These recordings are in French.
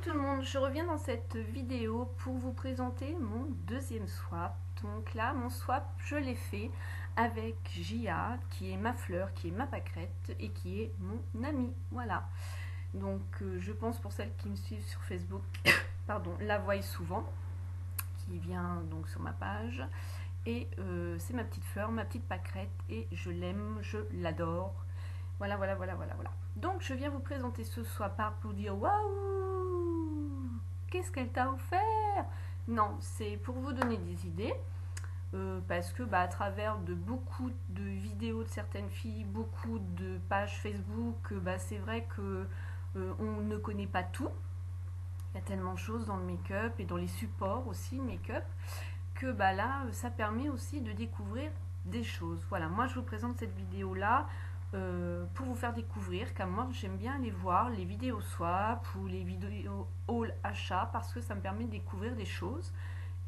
tout le monde, je reviens dans cette vidéo pour vous présenter mon deuxième swap. Donc là, mon swap, je l'ai fait avec Gia, qui est ma fleur, qui est ma pâquerette et qui est mon amie. Voilà. Donc je pense pour celles qui me suivent sur Facebook, pardon, la voient souvent, qui vient donc sur ma page. Et c'est ma petite fleur, ma petite pâquerette et je l'aime, je l'adore. Voilà. Donc je viens vous présenter ce swap pour dire waouh, qu'est-ce qu'elle t'a offert? Non, c'est pour vous donner des idées. Parce que à travers de beaucoup de vidéos de certaines filles, beaucoup de pages Facebook, c'est vrai que on ne connaît pas tout. Il y a tellement de choses dans le make-up et dans les supports aussi make-up que là, ça permet aussi de découvrir des choses. Voilà, moi je vous présente cette vidéo là pour vous faire découvrir, car moi j'aime bien aller voir les vidéos swap ou les vidéos haul achat parce que ça me permet de découvrir des choses.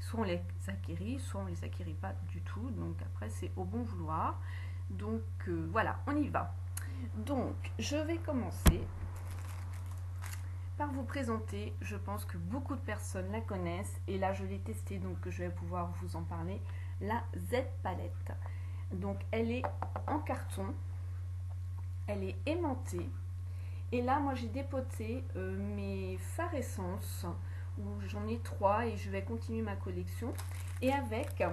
Soit on les acquérit, soit on les acquérit pas du tout. Donc après c'est au bon vouloir. Donc voilà, on y va. Donc je vais commencer par vous présenter, je pense que beaucoup de personnes la connaissent et là je l'ai testée donc je vais pouvoir vous en parler, la Z palette. Donc elle est en carton, elle est aimantée et là moi j'ai dépoté mes fards essences où j'en ai 3 et je vais continuer ma collection et avec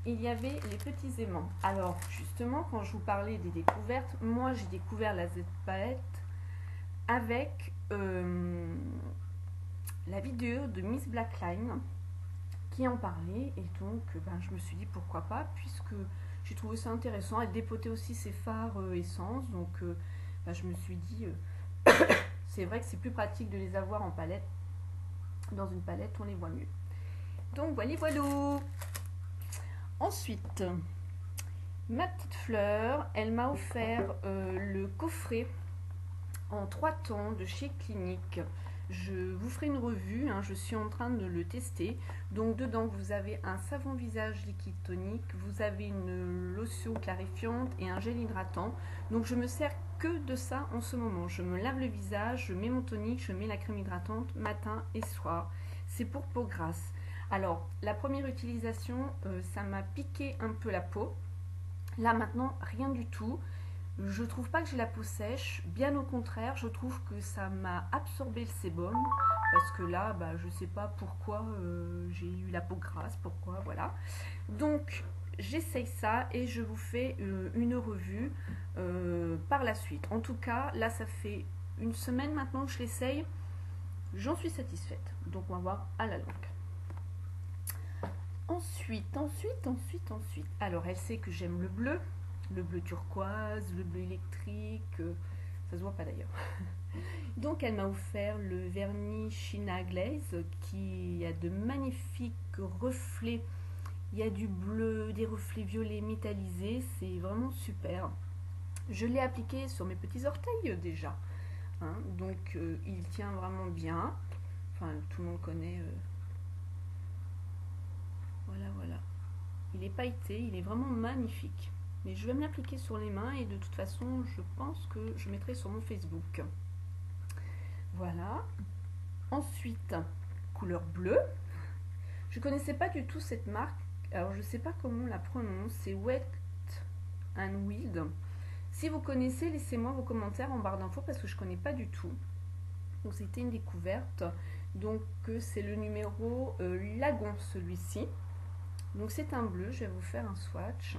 il y avait les petits aimants. Alors justement quand je vous parlais des découvertes, moi j'ai découvert la Z palette avec la vidéo de Miss Blackline qui en parlait et donc je me suis dit pourquoi pas puisque j'ai trouvé ça intéressant. Elle dépotait aussi ses fards essence donc je me suis dit c'est vrai que c'est plus pratique de les avoir en palette. Dans une palette on les voit mieux. Donc voilà. Ensuite ma petite fleur, elle m'a offert le coffret en 3 tons de chez Clinique. Je vous ferai une revue, je suis en train de le tester. Donc dedans vous avez un savon visage liquide tonique, vous avez une lotion clarifiante et un gel hydratant. Donc je me sers que de ça en ce moment. Je me lave le visage, je mets mon tonique, je mets la crème hydratante matin et soir. C'est pour peau grasse. Alors la première utilisation, ça m'a piqué un peu la peau. Là maintenant rien du tout. Je trouve pas que j'ai la peau sèche, bien au contraire, je trouve que ça m'a absorbé le sébum, parce que là, je sais pas pourquoi j'ai eu la peau grasse, pourquoi, voilà. Donc, j'essaye ça et je vous fais une revue par la suite. En tout cas, là, ça fait une semaine maintenant que je l'essaye, j'en suis satisfaite. Donc, on va voir à la longue. Ensuite, alors, elle sait que j'aime le bleu turquoise, le bleu électrique, ça se voit pas d'ailleurs. Donc elle m'a offert le vernis China Glaze qui a de magnifiques reflets. Il y a du bleu, des reflets violets métallisés, c'est vraiment super. Je l'ai appliqué sur mes petits orteils déjà, donc il tient vraiment bien. Enfin, tout le monde connaît. Voilà. Il est pailleté, il est vraiment magnifique. Mais je vais me l'appliquer sur les mains et de toute façon, je pense que je mettrai sur mon Facebook. Voilà. Ensuite, couleur bleue. Je ne connaissais pas du tout cette marque. Alors, je ne sais pas comment on la prononce. C'est Wet and Wild. Si vous connaissez, laissez-moi vos commentaires en barre d'infos parce que je ne connais pas du tout. Donc, c'était une découverte. Donc, c'est le numéro Lagon, celui-ci. Donc, c'est un bleu. Je vais vous faire un swatch.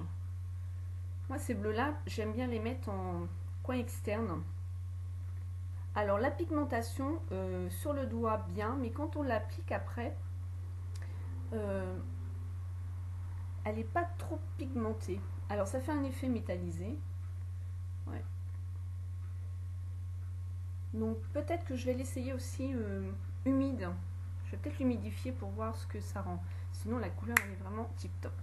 Moi, ces bleus-là, j'aime bien les mettre en coin externe. Alors, la pigmentation sur le doigt, bien, mais quand on l'applique après, elle n'est pas trop pigmentée. Alors, ça fait un effet métallisé. Ouais. Donc, peut-être que je vais l'essayer aussi humide. Je vais peut-être l'humidifier pour voir ce que ça rend. Sinon, la couleur, elle est vraiment tip-top.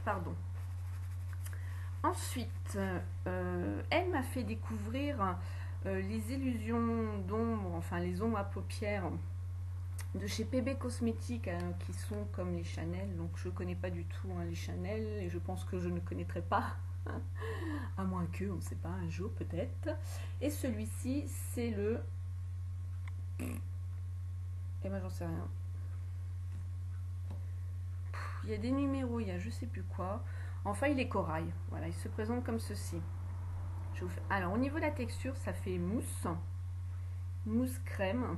Pardon. Ensuite, elle m'a fait découvrir les illusions d'ombre, enfin les ombres à paupières de chez PB Cosmétiques qui sont comme les Chanel. Donc je ne connais pas du tout les Chanel et je pense que je ne connaîtrai pas, à moins que, on ne sait pas, un jour peut-être. Et celui-ci, c'est le Et moi j'en sais rien. Il y a des numéros, il y a je sais plus quoi. Enfin il est corail. Voilà, il se présente comme ceci. Alors au niveau de la texture, ça fait mousse. Mousse crème.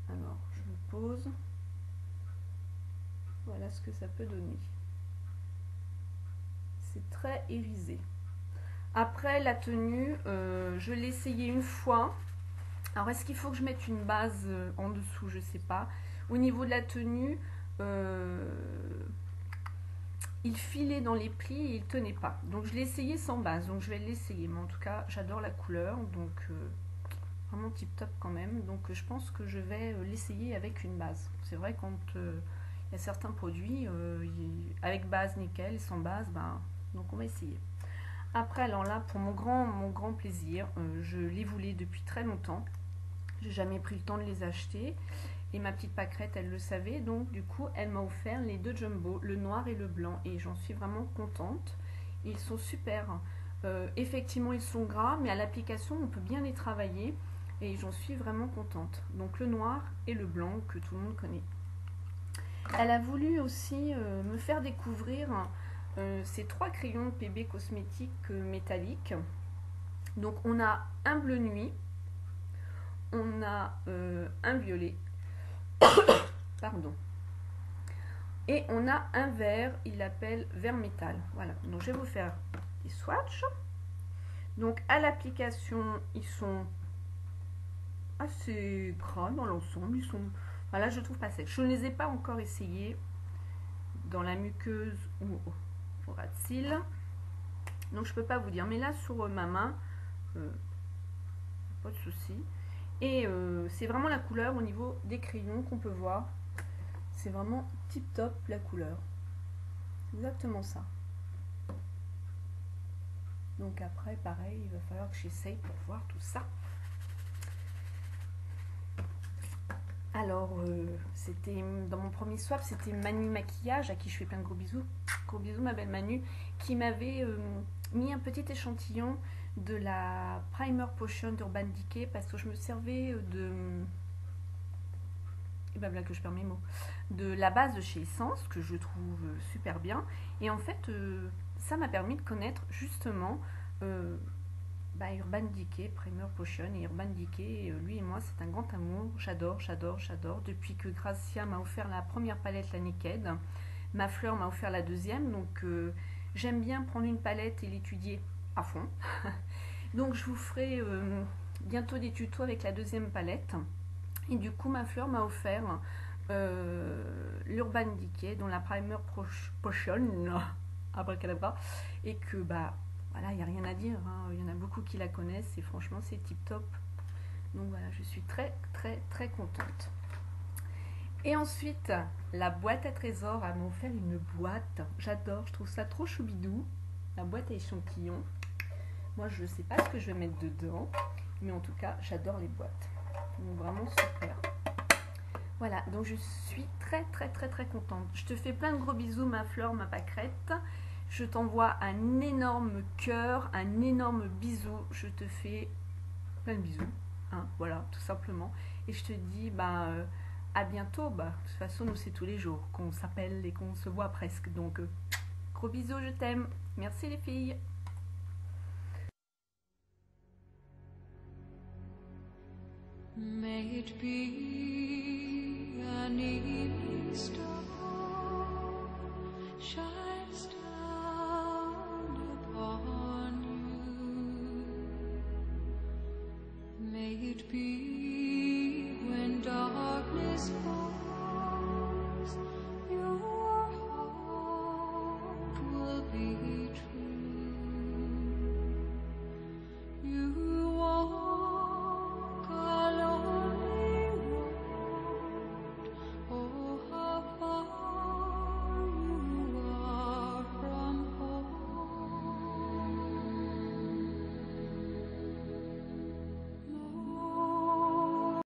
Alors je le pose. Voilà ce que ça peut donner. C'est très irisé. Après la tenue, je l'ai essayé une fois. Alors est-ce qu'il faut que je mette une base en dessous? Je sais pas. Au niveau de la tenue, il filait dans les plis et il tenait pas. Donc je l'ai essayé sans base. Donc je vais l'essayer. Mais en tout cas, j'adore la couleur. Donc vraiment tip top quand même. Donc je pense que je vais l'essayer avec une base. C'est vrai quand il y a certains produits avec base nickel, sans base, ben, donc on va essayer. Après, alors là, pour mon grand plaisir, je les voulais depuis très longtemps. J'ai jamais pris le temps de les acheter. Et ma petite pâquerette, elle le savait. Donc, du coup, elle m'a offert les deux jumbo, le noir et le blanc. Et j'en suis vraiment contente. Ils sont super. Effectivement, ils sont gras, mais à l'application, on peut bien les travailler. Et j'en suis vraiment contente. Donc, le noir et le blanc que tout le monde connaît. Elle a voulu aussi me faire découvrir ces 3 crayons PB cosmétiques métalliques. Donc on a un bleu nuit, on a un violet, pardon, et on a un vert, il l'appelle vert métal. Voilà, donc je vais vous faire des swatchs. Donc à l'application, ils sont assez gras dans l'ensemble, ils sont, voilà, je trouve pas sec. Je ne les ai pas encore essayés dans la muqueuse ou au ras de cils. Donc je peux pas vous dire, mais là sur ma main, pas de souci. Et c'est vraiment la couleur au niveau des crayons qu'on peut voir. C'est vraiment tip top la couleur. Exactement ça. Donc après, pareil, il va falloir que j'essaye pour voir tout ça. Alors, c'était dans mon premier swap, c'était Manu Maquillage, à qui je fais plein de gros bisous. Gros bisous, ma belle Manu, qui m'avait mis un petit échantillon de la Primer Potion d'Urban Decay parce que je me servais de. Et ben voilà que je perds mes mots. De la base de chez Essence, que je trouve super bien. Et en fait, ça m'a permis de connaître justement. Urban Decay, Primer Potion et Urban Decay, lui et moi c'est un grand amour, j'adore. Depuis que Gracia m'a offert la première palette, la Naked, ma fleur m'a offert la deuxième, donc j'aime bien prendre une palette et l'étudier à fond. Donc je vous ferai bientôt des tutos avec la deuxième palette. Et du coup ma fleur m'a offert l'Urban Decay, dont la Primer Potion, abracadabra, et que voilà, il n'y a rien à dire, hein. Il y en a beaucoup qui la connaissent et franchement c'est tip top. Donc voilà, je suis très contente. Et ensuite, la boîte à trésors, elle m'a offert une boîte. J'adore, je trouve ça trop choubidou. La boîte à échantillons. Moi je ne sais pas ce que je vais mettre dedans, mais en tout cas j'adore les boîtes. Donc vraiment super. Voilà, donc je suis très contente. Je te fais plein de gros bisous ma fleur, ma pâquerette. Je t'envoie un énorme cœur, un énorme bisou. Je te fais plein de bisous, hein, voilà, tout simplement. Et je te dis à bientôt. De toute façon, nous c'est tous les jours qu'on s'appelle et qu'on se voit presque. Donc gros bisous, je t'aime. Merci les filles. May it be an evening star shines down upon you. May it be